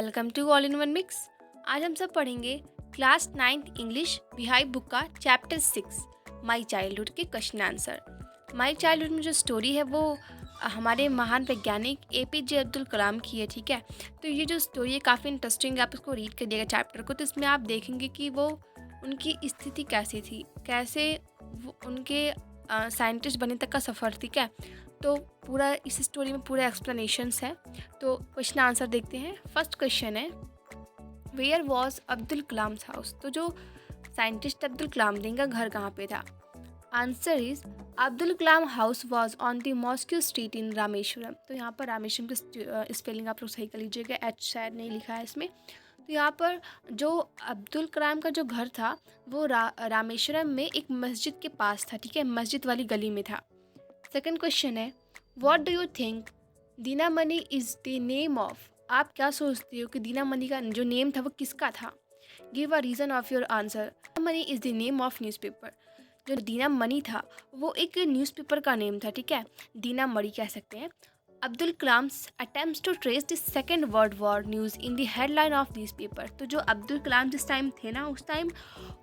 Welcome to all in one mix. आज हम सब पढ़ेंगे class 9th English beehive book का चैप्टर 6 माई चाइल्डहुड के क्वेश्चन आंसर। माई चाइल्डहुड में जो स्टोरी है वो हमारे महान वैज्ञानिक APJ अब्दुल कलाम की है। ठीक है, तो ये जो स्टोरी है काफ़ी इंटरेस्टिंग है। आप इसको रीड करिएगा चैप्टर को, तो इसमें आप देखेंगे कि वो उनकी स्थिति कैसी थी, कैसे वो उनके साइंटिस्ट बनने तक का सफ़र। ठीक है, तो पूरा इस स्टोरी में पूरा एक्सप्लेनेशंस है। तो क्वेश्चन आंसर देखते हैं। फर्स्ट क्वेश्चन है, where was Abdul Kalam's house. तो जो साइंटिस्ट अब्दुल कलाम का घर कहाँ पे था? Answer is Abdul Kalam house was on the mosque street in Rameswaram. तो यहाँ पर रामेश्वरम की स्पेलिंग आप लोग सही कर लीजिएगा, H शायद नहीं लिखा है इसमें। तो यहाँ पर जो अब्दुल कलाम का जो घर था वो रामेश्वरम में एक मस्जिद के पास था। ठीक है, मस्जिद वाली गली में था। सेकंड क्वेश्चन है, what do you think Dina money is the name of. आप क्या सोचते हो कि दीना मनी का जो नेम था वो किसका था? Give a reason of your answer. Dina money is the name of newspaper. जो दीना मनी था वो एक न्यूज़पेपर का नेम था। ठीक है, दीना मरी कह सकते हैं। Abdul Kalam's attempts to trace the second world war news in the headline of this paper. तो जो अब्दुल कलाम जिस टाइम थे ना, उस टाइम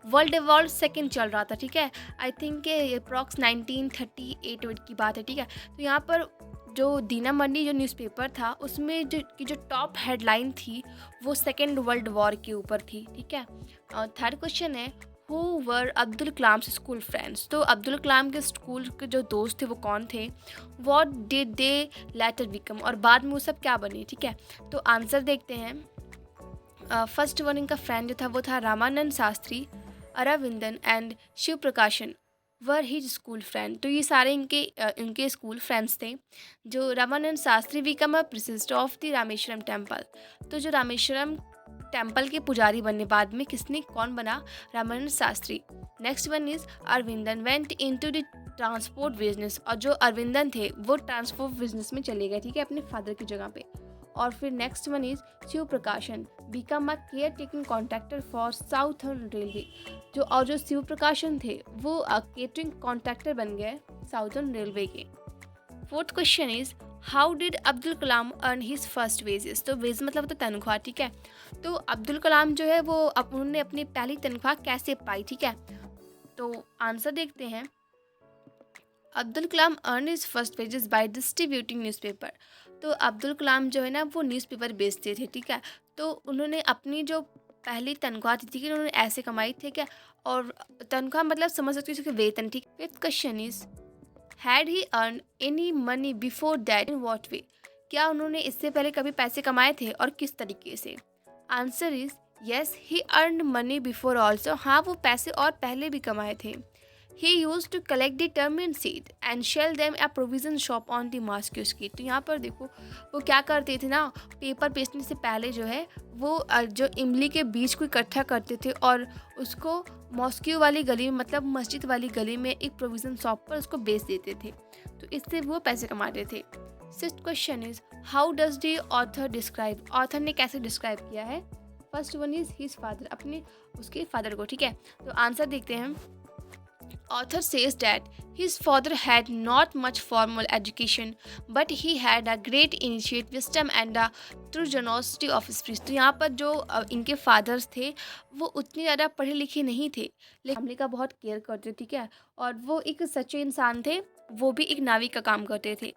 वर्ल्ड वॉर सेकेंड चल रहा था। ठीक है, आई थिंक अप्रॉक्स 1938 की बात है। ठीक है, तो यहाँ पर जो दीना मंडी जो न्यूज़पेपर था उसमें जो टॉप हेडलाइन थी वो सेकेंड वर्ल्ड वॉर के ऊपर थी। ठीक है, थर्ड क्वेश्चन है, who were Abdul Kalam school friends. तो अब्दुल कलाम के स्कूल के जो दोस्त थे वो कौन थे? What did they letter become. और बाद में वो सब क्या बने? ठीक है, तो आंसर देखते हैं। फर्स्ट वन इनका फ्रेंड जो था वो था रामानंद शास्त्री, अरविंदन एंड शिव प्रकाशन वर हिज स्कूल फ्रेंड। तो ये सारे इनके स्कूल फ्रेंड्स थे। जो Ramanand Shastri become a priest of the Rameswaram temple. तो जो रामेश्वरम टेम्पल के पुजारी बनने बाद में कौन बना? Ramanand Shastri. Next one is Aravindan went into the transport business. और जो अरविंदन थे वो ट्रांसपोर्ट बिजनेस में चले गए। ठीक है, अपने फादर की जगह पे। और फिर नेक्स्ट वन इज शिव प्रकाशन become a care taking contractor for southern railway. जो शिव प्रकाशन थे वो केटरिंग कॉन्ट्रैक्टर बन गए साउथर्न रेलवे के। Fourth question is, how did Abdul Kalam earn his first wages. तो वेज मतलब तो तनख्वाह। ठीक है, तो अब्दुल कलाम जो है वो उन्होंने अपनी पहली तनख्वाह कैसे पाई? ठीक है, तो आंसर देखते हैं। Abdul Kalam earn his first wages by distributing newspaper. तो अब्दुल कलाम जो है ना वो न्यूज़पेपर बेचते थे। ठीक है, तो उन्होंने अपनी जो पहली तनख्वाह थी कि उन्होंने ऐसे कमाई थी क्या, और तनख्वाह मतलब समझ सकते हो कि वेतन। ठीक। Fifth question is, had he earn any money before that, in what वे। क्या उन्होंने इससे पहले कभी पैसे कमाए थे और किस तरीके से? Answer is yes, he earn money before also. हाँ, वो पैसे और पहले भी कमाए थे। He use to collect the tamarind seed and sell them a provision shop on the mosque street. तो यहाँ पर देखो वो क्या करते थे ना, पेपर बेचने से पहले जो है वो जो इमली के बीज को इकट्ठा करते थे और उसको मॉस्क्यू वाली गली में, मतलब मस्जिद वाली गली में एक प्रोविजन शॉप पर उसको बेच देते थे। तो इससे वो पैसे कमाते थे। Sixth question is, how does the author describe. Author ने कैसे डिस्क्राइब किया है? First one is his father, उसके फादर को। ठीक है, तो आंसर देखते हैं। Author says that his father had not much formal education, but he had a great initiate wisdom and a true generosity of spirit। तो यहाँ पर जो इनके फादर्स थे वो उतने ज़्यादा पढ़े लिखे नहीं थे, लेकिन फैमिली का बहुत केयर करते। ठीक है, और वो एक सच्चे इंसान थे, वो भी एक नाविक का काम करते थे।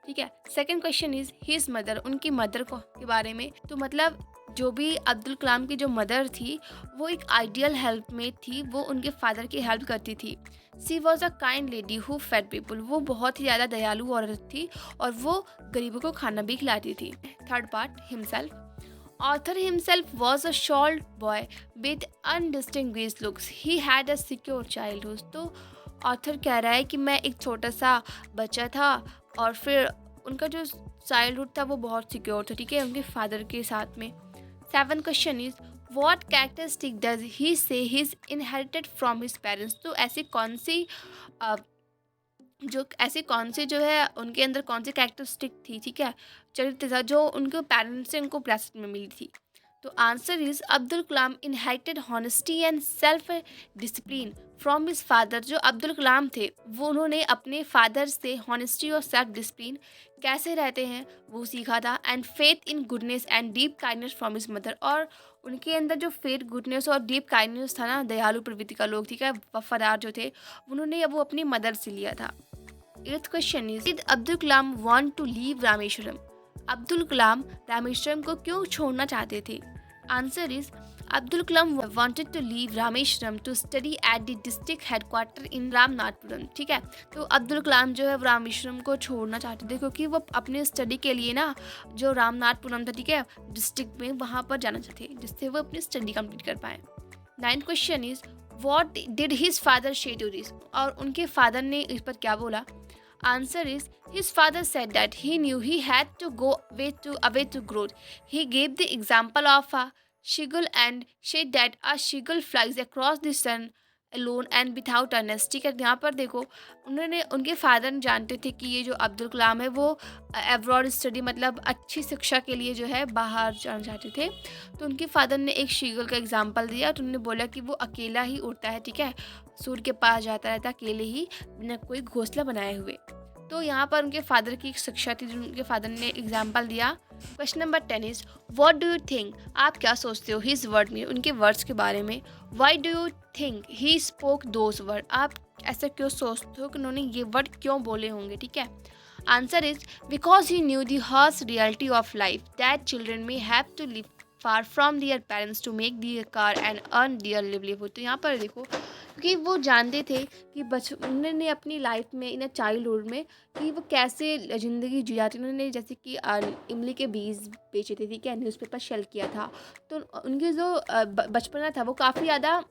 ठीक है, second question is his mother, उनकी मदर को के बारे में। तो मतलब जो भी अब्दुल कलाम की जो मदर थी वो एक आइडियल हेल्पमेट थी, वो उनके फादर की हेल्प करती थी। She was a kind lady who fed people. वो बहुत ही ज़्यादा दयालु औरत थी और वो गरीबों को खाना भी खिलाती थी। Third part, himself. Author himself was a short boy with undistinguished looks. He had a secure childhood. तो ऑथर कह रहा है कि मैं एक छोटा सा बच्चा था और फिर उनका जो चाइल्डहुड था वो बहुत सिक्योर था। ठीक है, उनके फादर के साथ में। Seven question is, what characteristic does he say his inherited from his parents. तो ऐसे कौन सी जो है उनके अंदर कौन सी कैरेक्टरिस्टिक थी, ठीक है, चरित्र था जो उनके पेरेंट्स से उनको विरासत में मिली थी? तो answer is Abdul Kalam inherited honesty and self discipline from his father. जो अब्दुल कलाम थे वो उन्होंने अपने फादर से हॉनेस्टी और सेल्फ डिसिप्लिन कैसे रहते हैं वो सीखा था। And faith in goodness and deep kindness from his mother. और उनके अंदर जो फेथ गुडनेस और डीप काइंडनेस था ना, दयालु प्रवृत्ति का लोग, ठीक है, वफादार जो थे, उन्होंने वो अपनी मदर से लिया था। Eighth question is, did Abdul Kalam want to leave Rameswaram? Abdul Kalam Rameswaram को क्यों छोड़ना चाहते थे? Answer is, Abdul Kalam wanted to leave Rameshwaram to study at the district headquarter in Ramanathapuram. ठीक है, तो अब्दुल कलाम जो है वो रामेश्वरम को छोड़ना चाहते थे क्योंकि वो अपने स्टडी के लिए ना जो रामनाथपुरम था, ठीक है, डिस्ट्रिक्ट में, वहाँ पर जाना चाहते जिससे वो अपनी स्टडी कंप्लीट कर पाए। Ninth question is, what did his father से टू दिस? और उनके फादर ने इस पर क्या बोला? Answer is, his father said that he knew he had to go away to growth. He gave the example of a seagull and said that a seagull flies across the sun alone and without a nest। ठीक है, यहाँ पर देखो, उनके father जानते थे कि ये जो अब्दुल कलाम है वो एब्रॉड स्टडी मतलब अच्छी शिक्षा के लिए जो है बाहर जाना चाहते थे। तो उनके फादर ने एक शीगल का एग्जाम्पल दिया, तो उन्होंने बोला कि वो अकेला ही उड़ता है, ठीक है, सूर्य के पास जाता रहता अकेले ही बिना कोई घोंसला बनाए हुए। तो यहाँ पर उनके फादर की एक शिक्षा थी जो उनके फादर ने एग्जाम्पल दिया। Question number 10 is, what do you think? आप क्या सोचते हो हिज वर्ड में, उनके वर्ड्स के बारे में? Why do you think he spoke those word? आप ऐसा क्यों सोचते हो कि उन्होंने ये वर्ड क्यों बोले होंगे? ठीक है, answer is, because he knew the harsh reality of life that children may have to live far from their parents to make their career and earn their livelihood. तो यहाँ पर देखो, क्योंकि वो जानते थे कि उन्होंने अपनी लाइफ में, इन चाइल्डहुड में, कि वो कैसे ज़िंदगी जी जाती। उन्होंने जैसे कि इमली के बीज बेचे थे, ठीक है, न्यूज़पेपर सेल किया था। तो उनके जो बचपना था वो काफ़ी ज़्यादा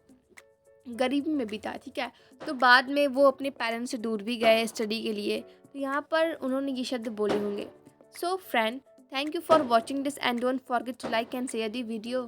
गरीबी में बीता, ठीक है। तो बाद में वो अपने पेरेंट्स से दूर भी गए स्टडी के लिए, तो यहाँ पर उन्होंने ये शब्द बोले होंगे। So friend, thank you for watching this and don't forget to like and share the video.